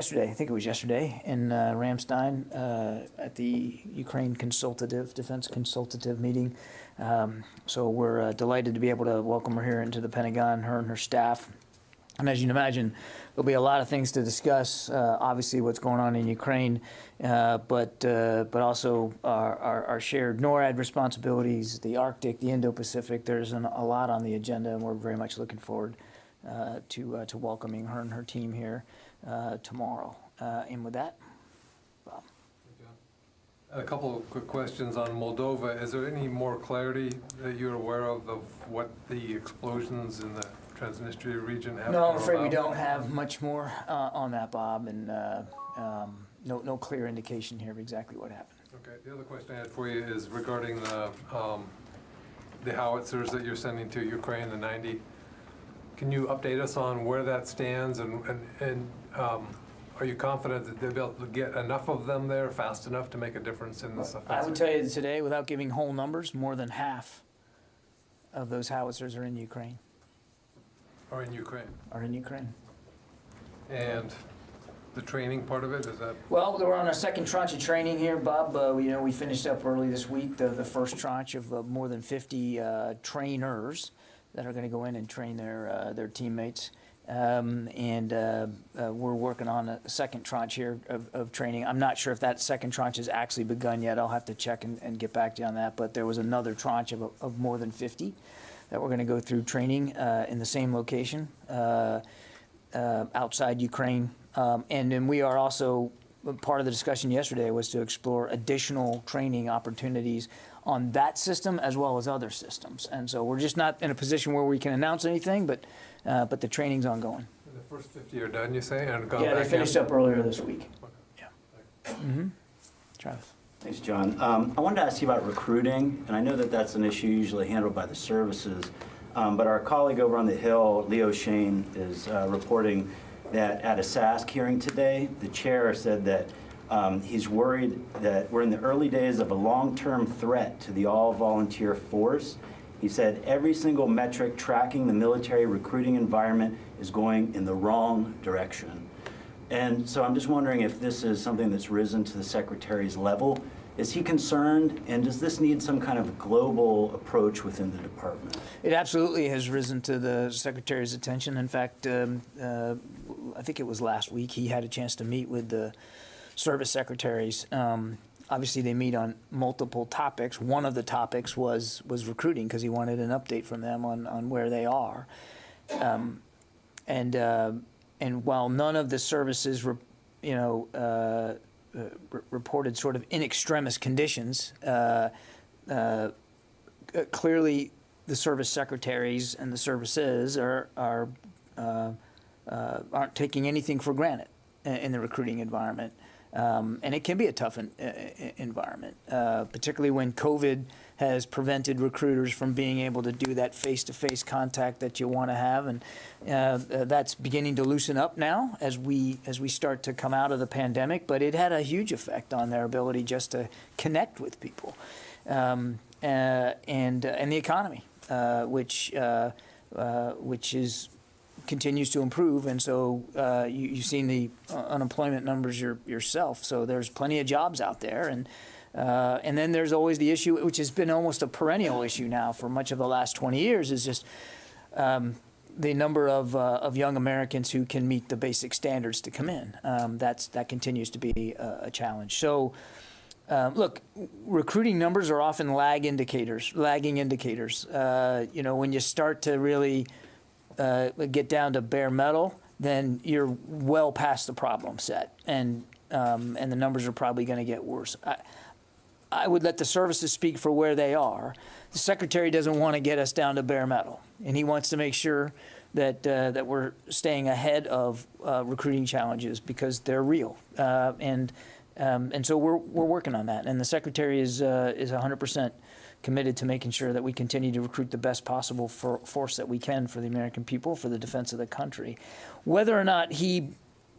Yesterday, I think it was yesterday, in Ramstein at the Ukraine Defense Consultative meeting. So we're delighted to be able to welcome her here into the Pentagon, her and her staff. And as you can imagine, there'll be a lot of things to discuss. Obviously, what's going on in Ukraine, but also our shared NORAD responsibilities, the Arctic, the Indo-Pacific. There's a lot on the agenda, and we're very much looking forward to welcoming her and her team here tomorrow. And with that, Bob. A couple of quick questions on Moldova. Is there any more clarity that you're aware of what the explosions in the Transnistria region have? No, I'm afraid we don't have much more on that, Bob, and no clear indication here of exactly what happened. Okay. The other question I had for you is regarding the howitzers that you're sending to Ukraine, the 90. Can you update us on where that stands, and are you confident that they'll be able to get enough of them there fast enough to make a difference in this offensive? I would tell you today, without giving whole numbers, more than half of those howitzers are in Ukraine. Are in Ukraine? Are in Ukraine. And the training part of it, is that? Well, we're on our second tranche of training here, Bob. We finished up early this week, the first tranche of more than 50 trainers that are going to go in and train their teammates. We're working on a second tranche here of training. I'm not sure if that second tranche has actually begun yet. I'll have to check and get back to you on that. But there was another tranche of more than 50 that we're going to go through training in the same location outside Ukraine. And then we are also, part of the discussion yesterday was to explore additional training opportunities on that system as well as other systems. And so we're just not in a position where we can announce anything, but the training's ongoing. And the first 50 are done, you say? And yeah, they finished up earlier this week. Okay. Yeah. Travis. Thanks, John. I wanted to ask you about recruiting, and I know that that's an issue usually handled by the services, but our colleague over on the Hill, Leo Shane, is reporting that at a SASC hearing today, the chair said that he's worried that we're in the early days of a long-term threat to the all-volunteer force. He said every single metric tracking the military recruiting environment is going in the wrong direction. And so I'm just wondering if this is something that's risen to the Secretary's level. Is he concerned, and does this need some kind of global approach within the department? It absolutely has risen to the Secretary's attention. In fact, I think it was last week, he had a chance to meet with the service secretaries. Obviously, they meet on multiple topics. One of the topics was recruiting, because he wanted an update from them on where they are. And while none of the services, reported sort of in extremis conditions, clearly the service secretaries and the services aren't taking anything for granted in the recruiting environment. And it can be a tough environment, particularly when COVID has prevented recruiters from being able to do that face-to-face contact that you want to have, and that's beginning to loosen up now as we start to come out of the pandemic. But it had a huge effect on their ability just to connect with people, and the economy, which continues to improve. And so you've seen the unemployment numbers yourself. So there's plenty of jobs out there, and then there's always the issue, which has been almost a perennial issue now for much of the last 20 years, is just the number of young Americans who can meet the basic standards to come in. That continues to be a challenge. So look, recruiting numbers are often lagging indicators. When you start to really get down to bare metal, then you're well past the problem set, and the numbers are probably going to get worse. I would let the services speak for where they are. The Secretary doesn't want to get us down to bare metal, and he wants to make sure that we're staying ahead of recruiting challenges, because they're real, and so we're working on that. And the Secretary is 100% committed to making sure that we continue to recruit the best possible force that we can for the American people, for the defense of the country. Whether or not he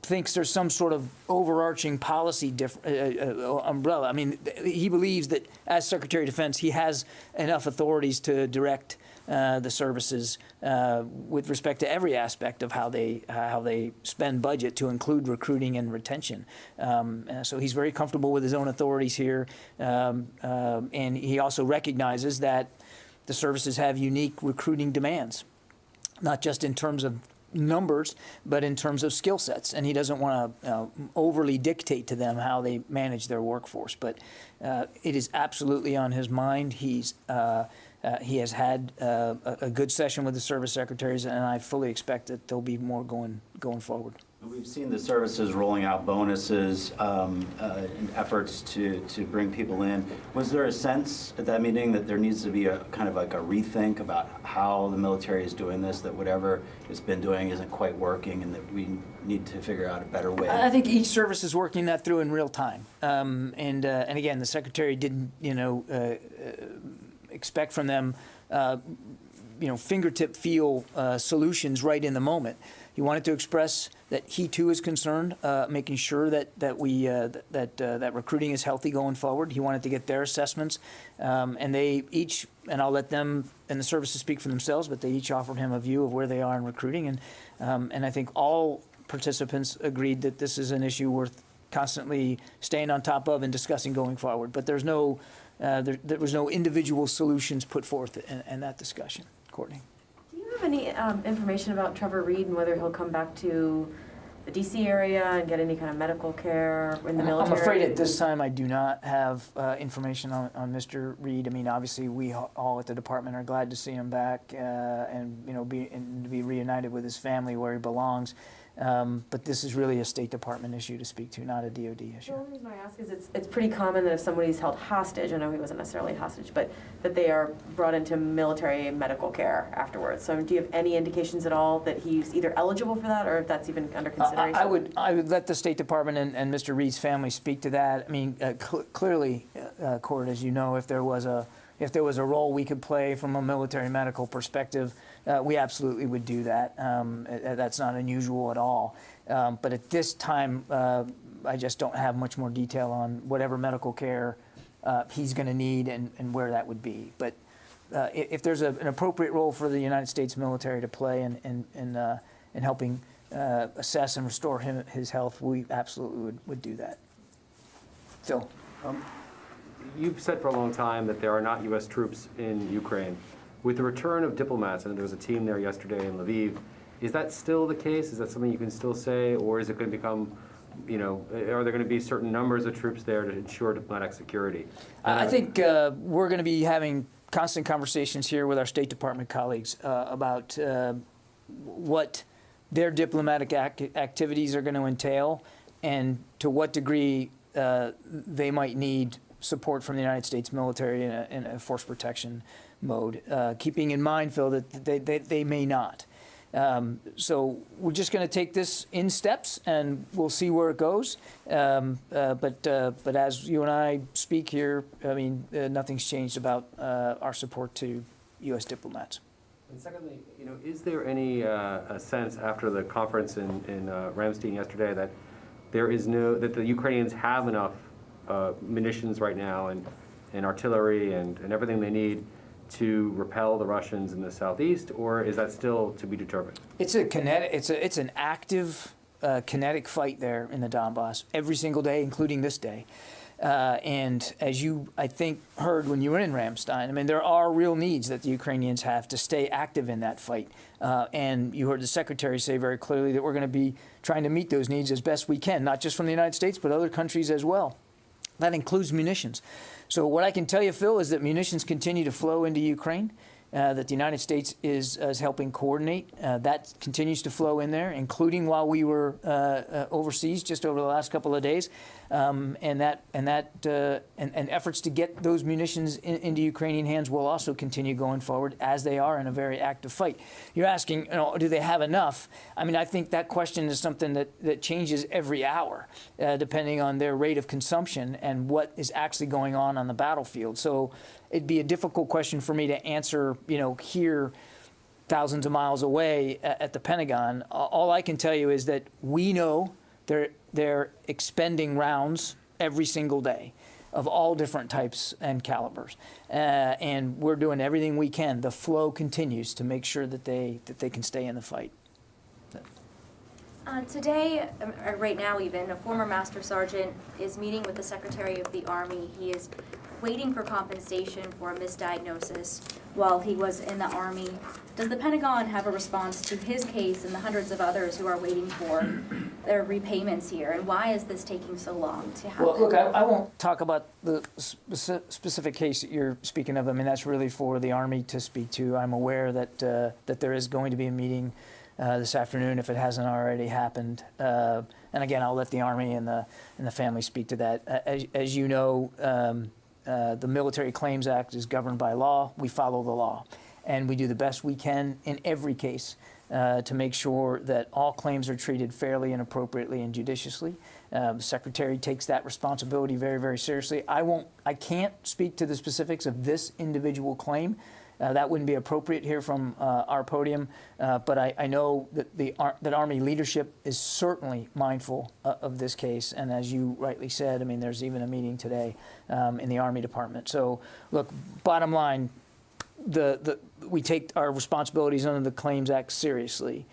thinks there's some sort of overarching policy umbrella. I mean, he believes that as Secretary of Defense, he has enough authorities to direct the services with respect to every aspect of how they spend budget, to include recruiting and retention. So he's very comfortable with his own authorities here, and he also recognizes that the services have unique recruiting demands, not just in terms of numbers, but in terms of skill sets. And he doesn't want to overly dictate to them how they manage their workforce. But it is absolutely on his mind. He has had a good session with the service secretaries, and I fully expect that there'll be more going forward. We've seen the services rolling out bonuses and efforts to bring people in. Was there a sense at that meeting that there needs to be a kind of like a rethink about how the military is doing this, that whatever it's been doing isn't quite working, and that we need to figure out a better way? I think each service is working that through in real time. And again, the Secretary didn't, expect from them, fingertip feel solutions right in the moment. He wanted to express that he too is concerned, making sure that recruiting is healthy going forward. He wanted to get their assessments, and they each, and I'll let them and the services speak for themselves, but they each offered him a view of where they are in recruiting, and I think all participants agreed that this is an issue worth constantly staying on top of and discussing going forward. But there's no, there was no individual solutions put forth in that discussion. Courtney. Do you have any information about Trevor Reed and whether he'll come back to the D.C. area and get any kind of medical care in the military? I'm afraid at this time I do not have information on Mr. Reed. I mean, obviously we all at the department are glad to see him back and to be reunited with his family where he belongs. But this is really a State Department issue to speak to, not a DOD issue. The only reason I ask is it's pretty common that if somebody's held hostage, I know he wasn't necessarily hostage, but that they are brought into military medical care afterwards. So do you have any indications at all that he's either eligible for that or if that's even under consideration? I would let the State Department and Mr. Reed's family speak to that. I mean, clearly, Court, as you know, if there was a role we could play from a military medical perspective, we absolutely would do that. That's not unusual at all. But at this time, I just don't have much more detail on whatever medical care he's going to need and where that would be. But if there's an appropriate role for the United States military to play in helping assess and restore his health, we absolutely would do that. Phil. You've said for a long time that there are not U.S. troops in Ukraine. With the return of diplomats, and there was a team there yesterday in Lviv, is that still the case? Is that something you can still say, or is it going to become, are there going to be certain numbers of troops there to ensure diplomatic security? I think we're going to be having constant conversations here with our State Department colleagues about what their diplomatic activities are going to entail and to what degree they might need support from the United States military in a force protection mode, keeping in mind, Phil, that they may not. So we're just going to take this in steps, and we'll see where it goes. But as you and I speak here, I mean, nothing's changed about our support to U.S. diplomats. And secondly, is there any sense after the conference in Ramstein yesterday that that the Ukrainians have enough munitions right now and artillery and everything they need to repel the Russians in the southeast, or is that still to be determined? It's an active kinetic fight there in the Donbass every single day, including this day. And as you, I think, heard when you were in Ramstein, I mean, there are real needs that the Ukrainians have to stay active in that fight. And you heard the Secretary say very clearly that we're going to be trying to meet those needs as best we can, not just from the United States, but other countries as well. That includes munitions. So what I can tell you, Phil, is that munitions continue to flow into Ukraine, that the United States is helping coordinate. That continues to flow in there, including while we were overseas just over the last couple of days. And efforts to get those munitions into Ukrainian hands will also continue going forward as they are in a very active fight. You're asking, do they have enough? I mean, I think that question is something that changes every hour, depending on their rate of consumption and what is actually going on the battlefield. So it'd be a difficult question for me to answer, here thousands of miles away at the Pentagon. All I can tell you is that we know they're expending rounds every single day of all different types and calibers, and we're doing everything we can. The flow continues to make sure that they can stay in the fight. Today, right now even, a former Master Sergeant is meeting with the Secretary of the Army. He is waiting for compensation for a misdiagnosis while he was in the Army. Does the Pentagon have a response to his case and the hundreds of others who are waiting for their repayments here? And why is this taking so long to happen? Well, look, I won't talk about the specific case that you're speaking of. I mean, that's really for the Army to speak to. I'm aware that that there is going to be a meeting this afternoon, if it hasn't already happened. And again, I'll let the Army and the family speak to that. As you know, the Military Claims Act is governed by law. We follow the law, and we do the best we can in every case to make sure that all claims are treated fairly and appropriately and judiciously. The Secretary takes that responsibility very, very seriously. I can't speak to the specifics of this individual claim. That wouldn't be appropriate here from our podium, but I know that that Army leadership is certainly mindful of this case, and as you rightly said, I mean, there's even a meeting today in the Army Department. So, look, bottom line, we take our responsibilities under the Claims Act seriously.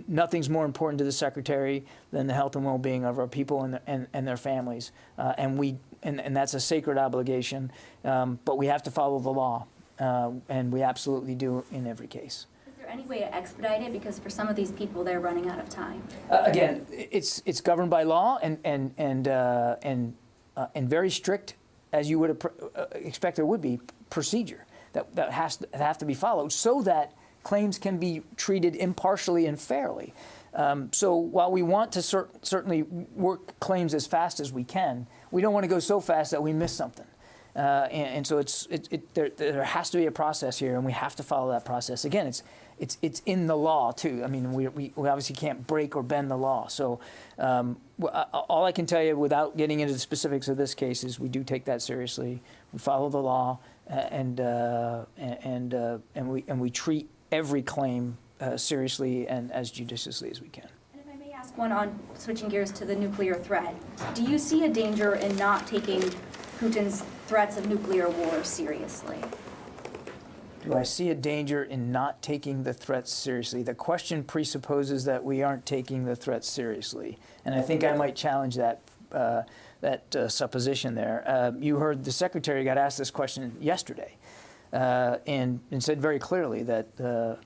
Nothing's more important to the Secretary than the health and well-being of our people and their families, and that's a sacred obligation. But we have to follow the law. And we absolutely do in every case. Is there any way to expedite it? Because for some of these people, they're running out of time. Again, it's governed by law and very strict, as you would expect there would be, procedure that have to be followed so that claims can be treated impartially and fairly. So while we want to certainly work claims as fast as we can, we don't want to go so fast that we miss something. And so there has to be a process here, and we have to follow that process. Again, it's in the law too. I mean, we obviously can't break or bend the law. So all I can tell you, without getting into the specifics of this case, is we do take that seriously. We follow the law, and we treat every claim seriously and as judiciously as we can. And if I may ask one on switching gears to the nuclear threat, do you see a danger in not taking Putin's threats of nuclear war seriously? Do I see a danger in not taking the threats seriously? The question presupposes that we aren't taking the threats seriously, and I think I might challenge that supposition there. You heard the Secretary got asked this question yesterday, and said very clearly that the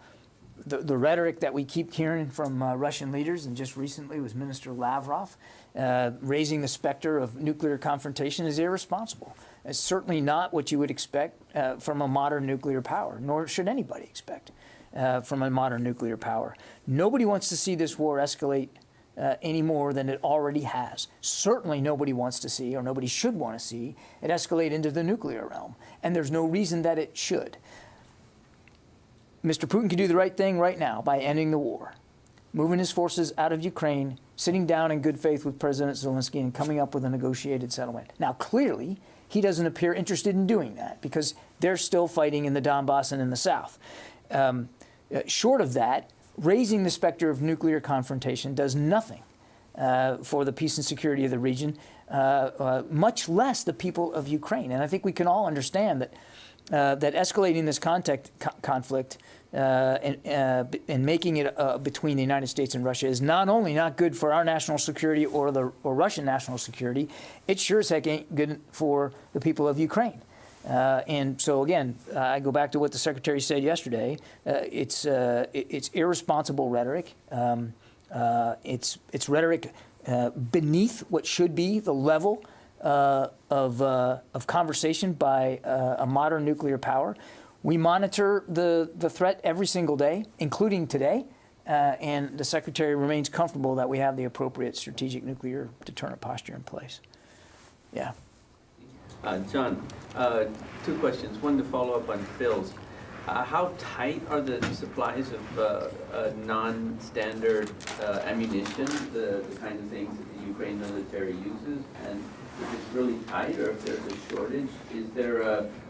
rhetoric that we keep hearing from Russian leaders, and just recently was Minister Lavrov, raising the specter of nuclear confrontation, is irresponsible. It's certainly not what you would expect from a modern nuclear power, nor should anybody expect from a modern nuclear power. Nobody wants to see this war escalate any more than it already has. Certainly nobody wants to see, or nobody should want to see, it escalate into the nuclear realm, and there's no reason that it should. Mr. Putin can do the right thing right now by ending the war, moving his forces out of Ukraine, sitting down in good faith with President Zelensky and coming up with a negotiated settlement. Now, clearly, he doesn't appear interested in doing that because they're still fighting in the Donbass and in the south. Short of that, raising the specter of nuclear confrontation does nothing for the peace and security of the region, much less the people of Ukraine. And I think we can all understand that that escalating this conflict and making it between the United States and Russia is not only not good for our national security or Russian national security, it sure as heck ain't good for the people of Ukraine. And so again, I go back to what the Secretary said yesterday. It's irresponsible rhetoric. It's rhetoric beneath what should be the level of conversation by a modern nuclear power. We monitor the threat every single day, including today, and the Secretary remains comfortable that we have the appropriate strategic nuclear deterrent posture in place. Yeah. John, two questions. One to follow up on Phil's. How tight are the supplies of non-standard ammunition, the kind of things that the Ukraine military uses? And if it's really tight, or if there's a shortage,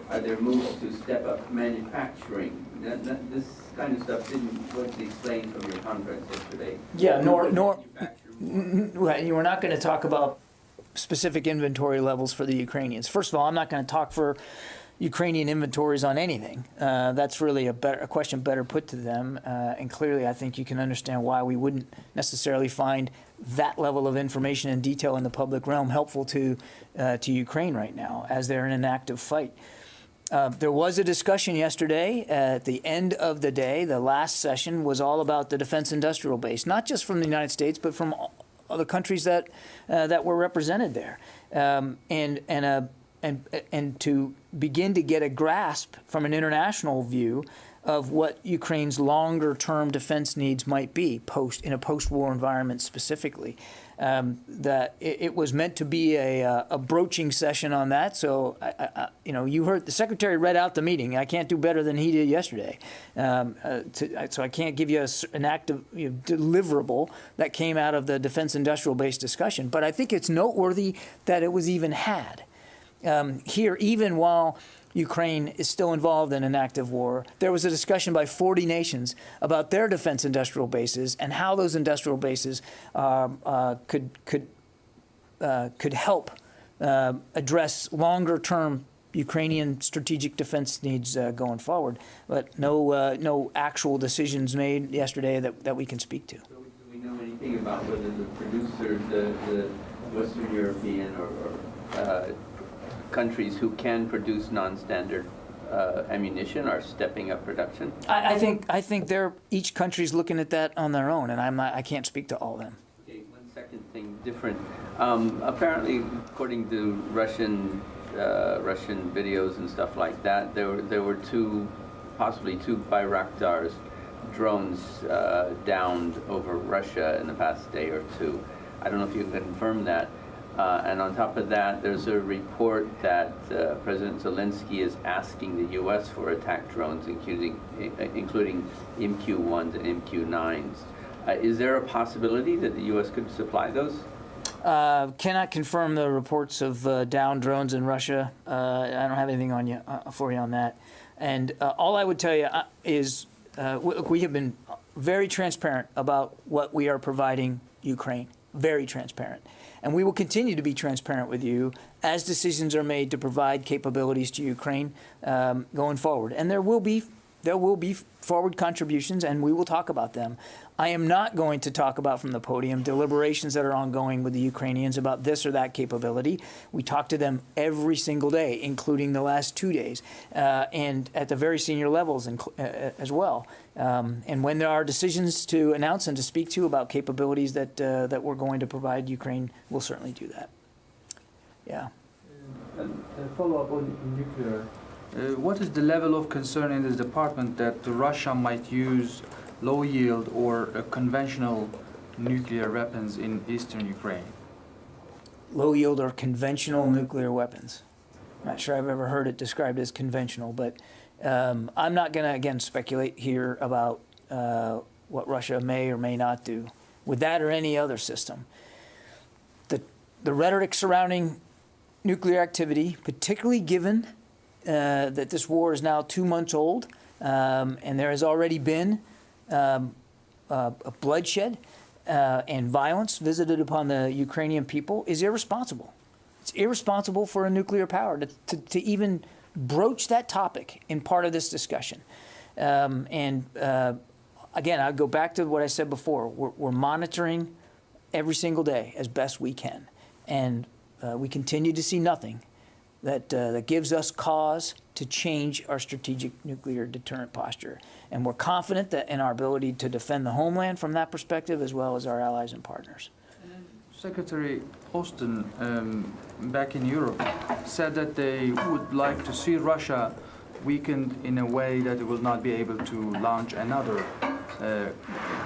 are there moves to step up manufacturing? This kind of stuff wasn't explained from your conference yesterday. Yeah, nor We're not going to talk about specific inventory levels for the Ukrainians. First of all, I'm not going to talk for Ukrainian inventories on anything. That's really a question better put to them. And clearly, I think you can understand why we wouldn't necessarily find that level of information and detail in the public realm helpful to Ukraine right now, as they're in an active fight. There was a discussion yesterday at the end of the day. The last session was all about the defense industrial base, not just from the United States, but from other countries that were represented there, and to begin to get a grasp from an international view of what Ukraine's longer-term defense needs might be in a post-war environment specifically. That it was meant to be a broaching session on that. So, you heard the Secretary read out the meeting. I can't do better than he did yesterday. So I can't give you an active deliverable that came out of the defense industrial base discussion. But I think it's noteworthy that it was even had. Here, even while Ukraine is still involved in an active war, there was a discussion by 40 nations about their defense industrial bases and how those industrial bases could help address longer-term Ukrainian strategic defense needs going forward. But no actual decisions made yesterday that we can speak to. So do we know anything about whether the producers, the Western European or countries who can produce non-standard ammunition are stepping up production? I think each country's looking at that on their own, and I can't speak to all of them. Okay, one second thing different. Apparently, according to Russian videos and stuff like that, there were possibly two Bayraktars drones downed over Russia in the past day or two. I don't know if you can confirm that. And on top of that, there's a report that President Zelensky is asking the U.S. for attack drones, including MQ-1s and MQ-9s. Is there a possibility that the U.S. could supply those? Cannot confirm the reports of downed drones in Russia. I don't have anything for you on that. And all I would tell you is we have been very transparent about what we are providing Ukraine. Very transparent. And we will continue to be transparent with you as decisions are made to provide capabilities to Ukraine going forward. And there will be forward contributions, and we will talk about them. I am not going to talk about from the podium deliberations that are ongoing with the Ukrainians about this or that capability. We talk to them every single day, including the last 2 days, and at the very senior levels as well. And when there are decisions to announce and to speak to about capabilities that we're going to provide Ukraine, we'll certainly do that. Yeah. And follow-up on nuclear. What is the level of concern in this department that Russia might use low-yield or conventional nuclear weapons in eastern Ukraine? Low-yield or conventional nuclear weapons. I'm not sure I've ever heard it described as conventional, but I'm not going to, again, speculate here about what Russia may or may not do with that or any other system. The rhetoric surrounding nuclear activity, particularly given that this war is now 2 months old, and there has already been bloodshed and violence visited upon the Ukrainian people, is irresponsible. It's irresponsible for a nuclear power to even broach that topic in part of this discussion. Again, I'll go back to what I said before. We're monitoring every single day as best we can, and we continue to see nothing that gives us cause to change our strategic nuclear deterrent posture. And we're confident that in our ability to defend the homeland from that perspective, as well as our allies and partners. Secretary Austin, back in Europe, said that they would like to see Russia weakened in a way that it will not be able to launch another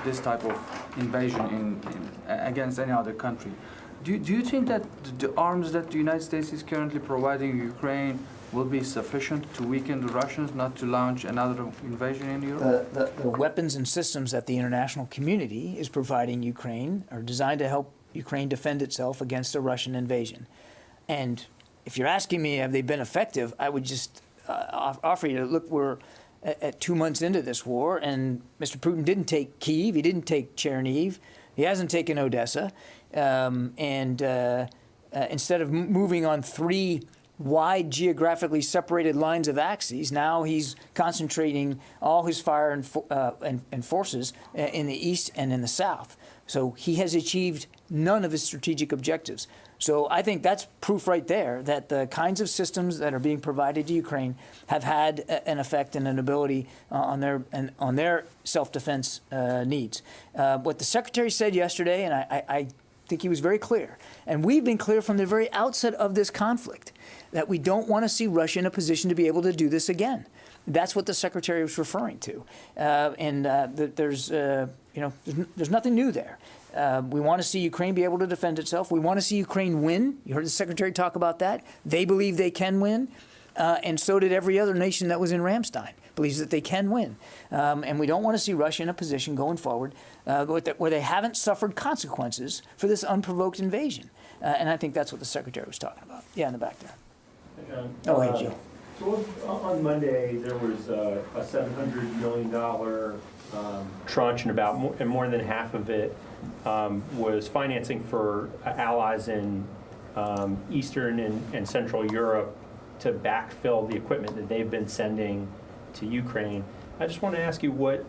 this type of invasion against any other country. Do you think that the arms that the United States is currently providing Ukraine will be sufficient to weaken the Russians not to launch another invasion in Europe? The weapons and systems that the international community is providing Ukraine are designed to help Ukraine defend itself against a Russian invasion. And if you're asking me, have they been effective, I would just offer you to look, we're at 2 months into this war, and Mr. Putin didn't take Kyiv, he didn't take Chernihiv, He hasn't taken Odessa. Instead of moving on 3 wide geographically separated lines of axes, now he's concentrating all his fire and forces in the east and in the south. So he has achieved none of his strategic objectives. So I think that's proof right there that the kinds of systems that are being provided to Ukraine have had an effect and an ability on their self-defense needs. What the Secretary said yesterday, and I think he was very clear, and we've been clear from the very outset of this conflict, that we don't want to see Russia in a position to be able to do this again. That's what the Secretary was referring to, there's nothing new there. We want to see Ukraine be able to defend itself. We want to see Ukraine win. You heard the Secretary talk about that. They believe they can win, and so did every other nation that was in Ramstein, believes that they can win. And we don't want to see Russia in a position going forward where they haven't suffered consequences for this unprovoked invasion. And I think that's what the Secretary was talking about. Yeah, in the back there. Oh, hey, Joe. So on Monday, there was a $700 million tranche, and more than half of it was financing for allies in Eastern and Central Europe to backfill the equipment that they've been sending to Ukraine. I just want to ask you why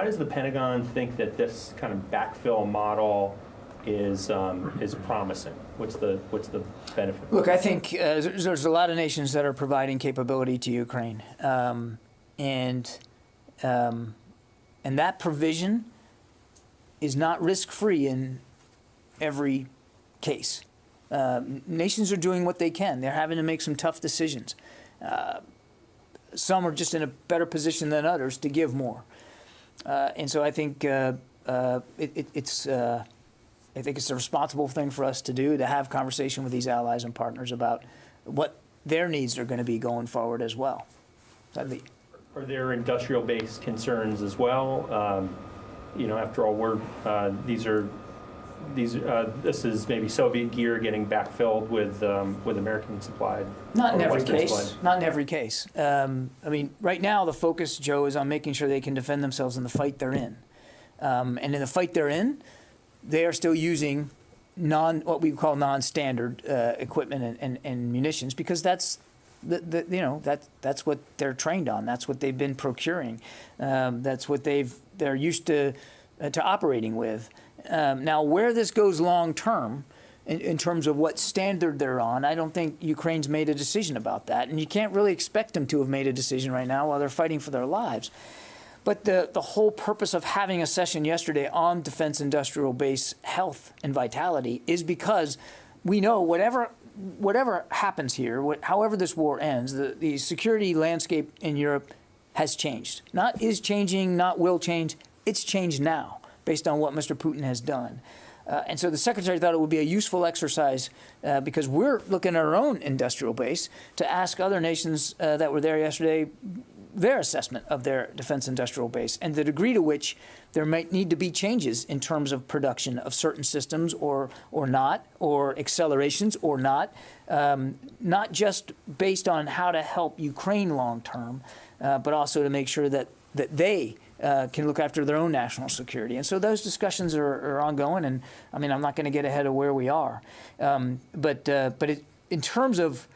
does the Pentagon think that this kind of backfill model is promising? What's the benefit? Look, I think there's a lot of nations that are providing capability to Ukraine, and that provision is not risk-free in every case. Nations are doing what they can. They're having to make some tough decisions. Some are just in a better position than others to give more, and so I think it's a responsible thing for us to do, to have conversation with these allies and partners about what their needs are going to be going forward as well. Are there industrial-based concerns as well? After all, this is maybe Soviet gear getting backfilled with American supplied. Not in every case. Supplied. Not in every case. I mean, right now the focus, Joe, is on making sure they can defend themselves in the fight they're in, and in the fight they're in, they are still using what we call non-standard equipment and munitions, because that's that's what they're trained on. That's what they've been procuring. That's what they're used to operating with. Now, where this goes long term, in terms of what standard they're on, I don't think Ukraine's made a decision about that, and you can't really expect them to have made a decision right now while they're fighting for their lives. But the whole purpose of having a session yesterday on defense industrial base health and vitality is because we know whatever happens here, however this war ends, the security landscape in Europe has changed. Not is changing, not will change. It's changed now based on what Mr. Putin has done. And so the Secretary thought it would be a useful exercise because we're looking at our own industrial base to ask other nations that were there yesterday their assessment of their defense industrial base and the degree to which there might need to be changes in terms of production of certain systems or not, or accelerations or not just based on how to help Ukraine long term, but also to make sure that they can look after their own national security. And so those discussions are ongoing, and I mean, I'm not going to get ahead of where we are. But in terms of,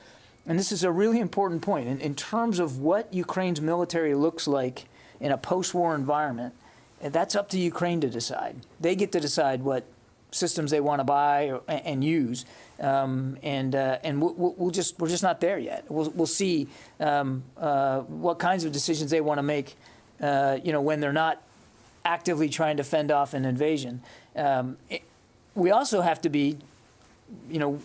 and this is a really important point, in terms of what Ukraine's military looks like in a post-war environment, that's up to Ukraine to decide. They get to decide what systems they want to buy and use, and we're just not there yet. We'll see what kinds of decisions they want to make, when they're not actively trying to fend off an invasion. We also have to be,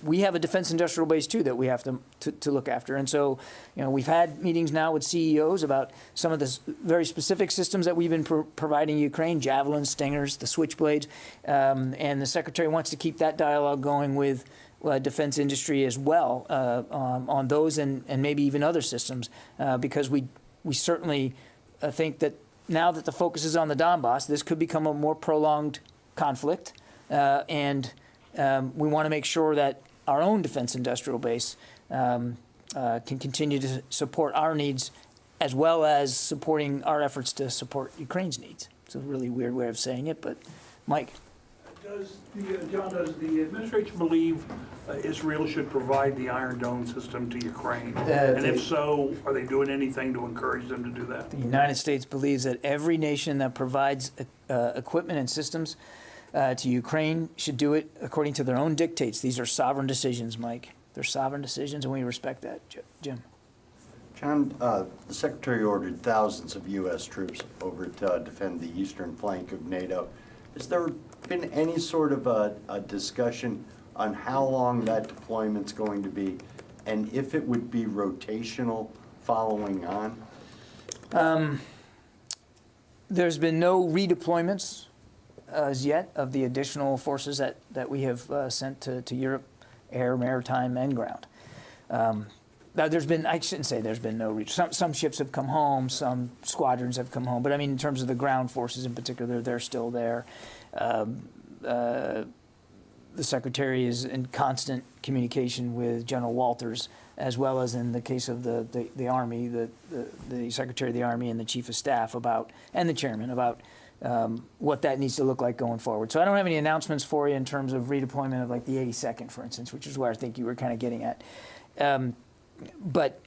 we have a defense industrial base too that we have to look after. And so, we've had meetings now with CEOs about some of the very specific systems that we've been providing Ukraine, Javelins, Stingers, the Switchblades, and the Secretary wants to keep that dialogue going with defense industry as well on those and maybe even other systems, because we certainly think that now that the focus is on the Donbass, this could become a more prolonged conflict, and we want to make sure that our own defense industrial base can continue to support our needs as well as supporting our efforts to support Ukraine's needs. It's a really weird way of saying it, but Mike? John, does the administration believe Israel should provide the Iron Dome system to Ukraine? And if so, are they doing anything to encourage them to do that? The United States believes that every nation that provides equipment and systems to Ukraine should do it according to their own dictates. These are sovereign decisions, Mike. They're sovereign decisions, and we respect that. Jim? John, the Secretary ordered thousands of U.S. troops over to defend the eastern flank of NATO. Has there been any sort of a discussion on how long that deployment's going to be, and if it would be rotational following on? There's been no redeployments as yet of the additional forces that we have sent to Europe, air, maritime, and ground. Now, I shouldn't say there's been no reach. Some ships have come home, some squadrons have come home, but I mean, in terms of the ground forces in particular, they're still there. The Secretary is in constant communication with General Walters, as well as in the case of the Army, the Secretary of the Army and the Chief of Staff and the Chairman about what that needs to look like going forward. So I don't have any announcements for you in terms of redeployment of like the 82nd, for instance, which is where I think you were kind of getting at. But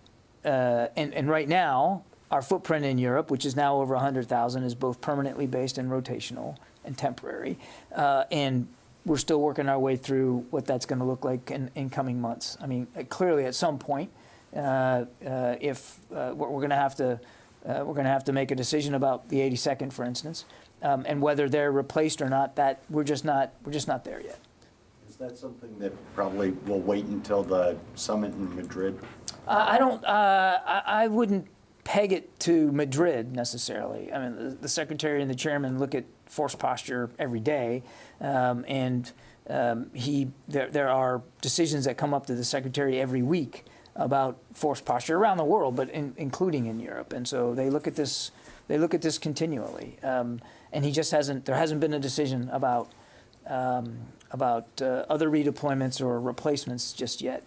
right now, our footprint in Europe, which is now over 100,000, is both permanently based and rotational and temporary. And we're still working our way through what that's going to look like in coming months. I mean, clearly at some point, if we're going to have to make a decision about the 82nd, for instance, and whether they're replaced or not. That we're just not there yet. Is that something that probably will wait until the summit in Madrid? I wouldn't peg it to Madrid necessarily. I mean, the Secretary and the Chairman look at force posture every day, and there are decisions that come up to the Secretary every week about force posture around the world, but including in Europe. And so they look at this. They look at this continually, and there hasn't been a decision about other redeployments or replacements just yet.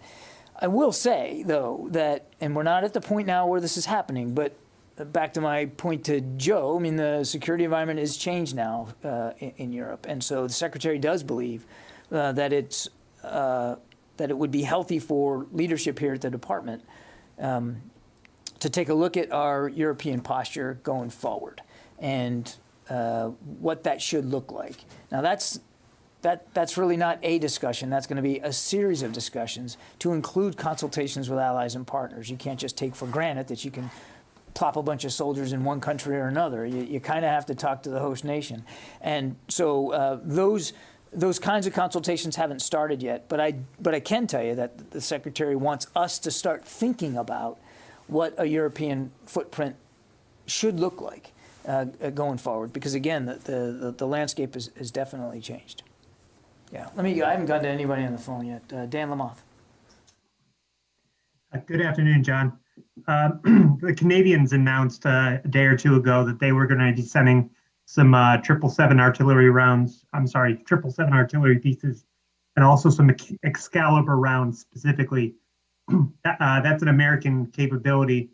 I will say, though, that, and we're not at the point now where this is happening, but back to my point to Joe, I mean, the security environment is changed now in Europe. And so the Secretary does believe that it would be healthy for leadership here at the department to take a look at our European posture going forward and what that should look like. Now, that's really not a discussion. That's going to be a series of discussions to include consultations with allies and partners. You can't just take for granted that you can plop a bunch of soldiers in one country or another. You kind of have to talk to the host nation. And so those kinds of consultations haven't started yet. But I can tell you that the Secretary wants us to start thinking about what a European footprint should look like going forward. Because again, the landscape has definitely changed. Yeah, I haven't gone to anybody on the phone yet. Dan Lamoth. Good afternoon, John. The Canadians announced a day or two ago that they were going to be sending some 777 artillery rounds. 777 artillery pieces, and also some Excalibur rounds specifically. That's an American capability.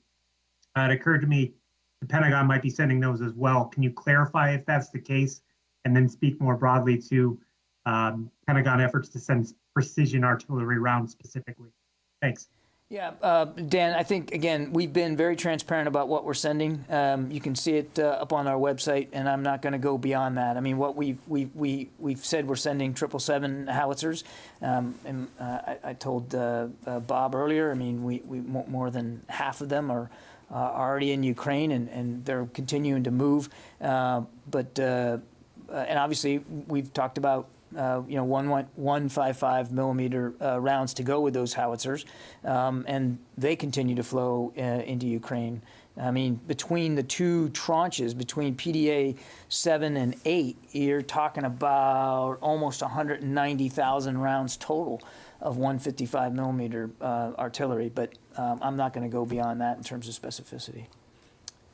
It occurred to me the Pentagon might be sending those as well. Can you clarify if that's the case, and then speak more broadly to Pentagon efforts to send precision artillery rounds specifically? Thanks. Yeah, Dan, I think, again, we've been very transparent about what we're sending. You can see it up on our website, and I'm not going to go beyond that. I mean, what we've said we're sending 777 howitzers. And I told Bob earlier, I mean, we more than half of them are already in Ukraine, and they're continuing to move. And obviously, we've talked about 155 millimeter rounds to go with those howitzers, and they continue to flow into Ukraine. I mean, between the two tranches, between PDA 7 and 8, you're talking about almost 190,000 rounds total of 155 millimeter artillery. But I'm not going to go beyond that in terms of specificity.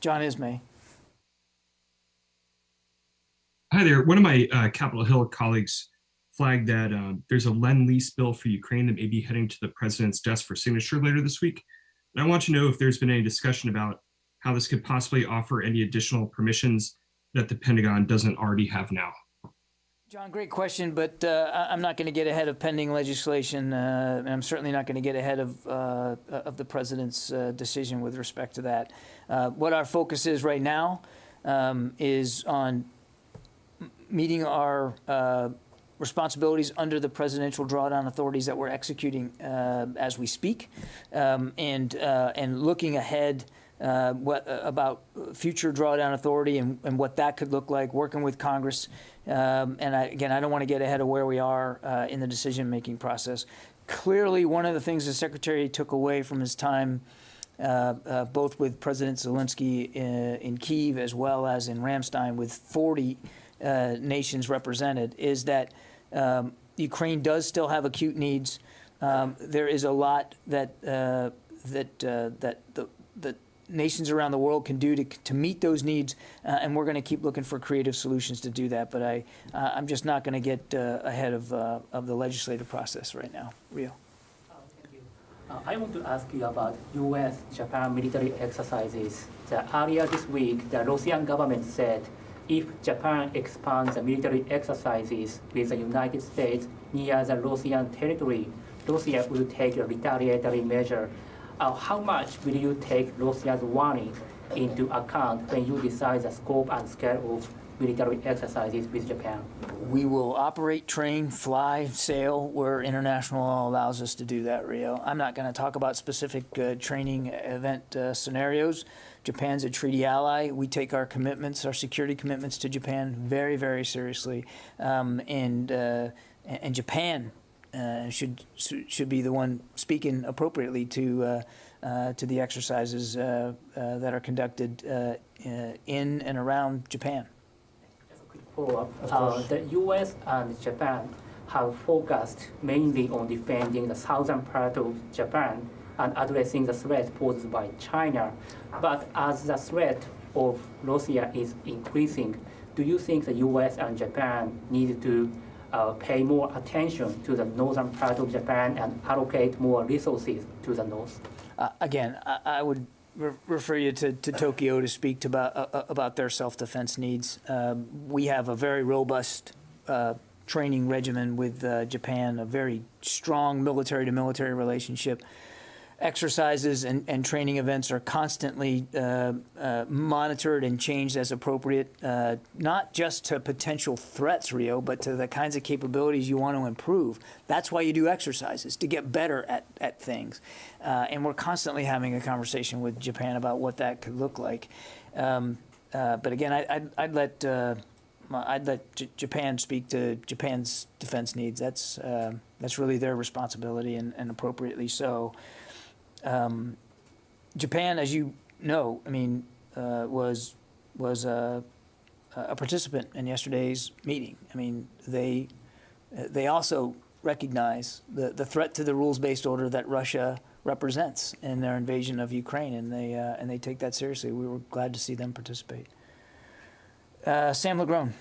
John Ismay. Hi there. One of my Capitol Hill colleagues flagged that there's a Lend-Lease bill for Ukraine that may be heading to the president's desk for signature later this week. And I want to know if there's been any discussion about how this could possibly offer any additional permissions that the Pentagon doesn't already have now. John, great question, but I'm not going to get ahead of pending legislation, and I'm certainly not going to get ahead of the president's decision with respect to that. What our focus is right now is on meeting our responsibilities under the presidential drawdown authorities that we're executing as we speak, and looking ahead about future drawdown authority and what that could look like, working with Congress. Again, I don't want to get ahead of where we are in the decision-making process. Clearly, one of the things the Secretary took away from his time, both with President Zelensky in Kyiv as well as in Ramstein with 40 nations represented, is that Ukraine does still have acute needs. There is a lot that the nations around the world can do to meet those needs, and we're going to keep looking for creative solutions to do that. But I'm just not going to get ahead of the legislative process right now. Rio. Thank you. I want to ask you about U.S.-Japan military exercises. Earlier this week, the Russian government said if Japan expands the military exercises with the United States near the Russian territory, Russia will take a retaliatory measure. How much will you take Russia's warning into account when you decide the scope and scale of military exercises with Japan? We will operate, train, fly, sail where international law allows us to do that, Rio. I'm not going to talk about specific training event scenarios. Japan's a treaty ally. We take our commitments, our security commitments to Japan very, very seriously. And Japan should be the one speaking appropriately to the exercises that are conducted in and around Japan. Just a quick follow-up. The U.S. and Japan have focused mainly on defending the southern part of Japan and addressing the threat posed by China. But as the threat of Russia is increasing, do you think the U.S. and Japan need to pay more attention to the northern part of Japan and allocate more resources to the north? Again, I would refer you to Tokyo to speak about their self-defense needs. We have a very robust training regimen with Japan, a very strong military-to-military relationship. Exercises and training events are constantly monitored and changed as appropriate, not just to potential threats, Rio, but to the kinds of capabilities you want to improve. That's why you do exercises, to get better at things. And we're constantly having a conversation with Japan about what that could look like. But again, I'd let Japan speak to Japan's defense needs. That's really their responsibility, and appropriately so. Japan, as you know, I mean, was a participant in yesterday's meeting. I mean, they also recognize the threat to the rules-based order that Russia represents in their invasion of Ukraine, and they take that seriously. We were glad to see them participate. Sam Legrone.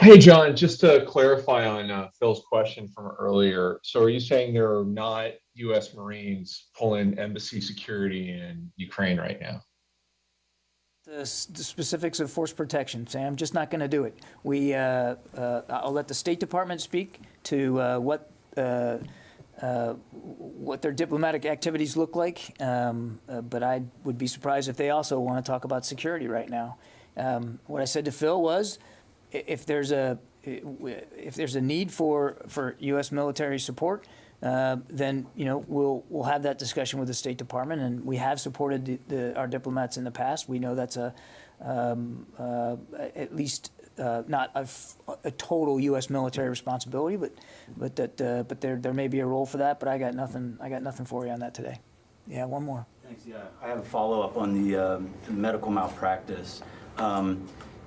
Hey, John, just to clarify on Phil's question from earlier. So are you saying there are not U.S. Marines pulling embassy security in Ukraine right now? The specifics of force protection, Sam, just not going to do it. I'll let the State Department speak to what their diplomatic activities look like, but I would be surprised if they also want to talk about security right now. What I said to Phil was, if there's a need for U.S. military support, then we'll have that discussion with the State Department, and we have supported our diplomats in the past. We know that's at least not a total U.S. military responsibility, but there may be a role for that. But I got nothing for you on that today. Yeah, one more. Thanks. Yeah, I have a follow-up on the medical malpractice.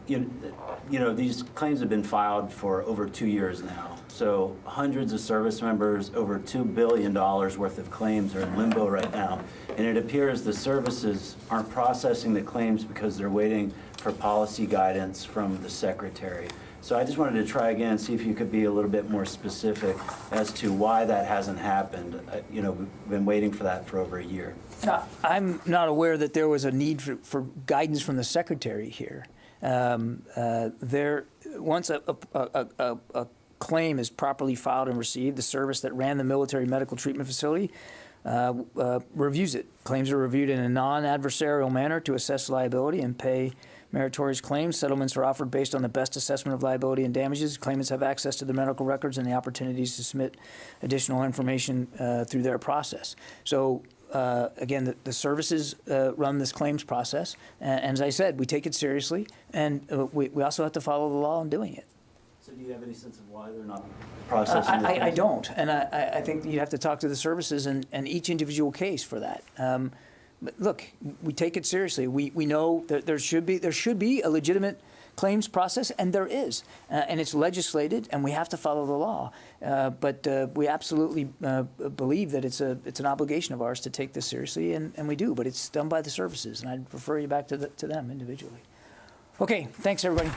These claims have been filed for over 2 years now. So hundreds of service members, over $2 billion worth of claims are in limbo right now. And it appears the services aren't processing the claims because they're waiting for policy guidance from the Secretary. So I just wanted to try again and see if you could be a little bit more specific as to why that hasn't happened. We've been waiting for that for over a year. I'm not aware that there was a need for guidance from the Secretary here. Once a claim is properly filed and received, the service that ran the military medical treatment facility reviews it. Claims are reviewed in a non-adversarial manner to assess liability and pay meritorious claims. Settlements are offered based on the best assessment of liability and damages. Claimants have access to the medical records and the opportunities to submit additional information through their process. So again, the services run this claims process. And as I said, we take it seriously, and we also have to follow the law in doing it. So do you have any sense of why they're not processing the I claims? don't, and I think you have to talk to the services and each individual case for that. But look, we take it seriously. We know that there should be a legitimate claims process, and there is, and it's legislated, and we have to follow the law. But we absolutely believe that it's an obligation of ours to take this seriously, and we do. But it's done by the services, and I'd refer you back to them individually. Okay, thanks everybody.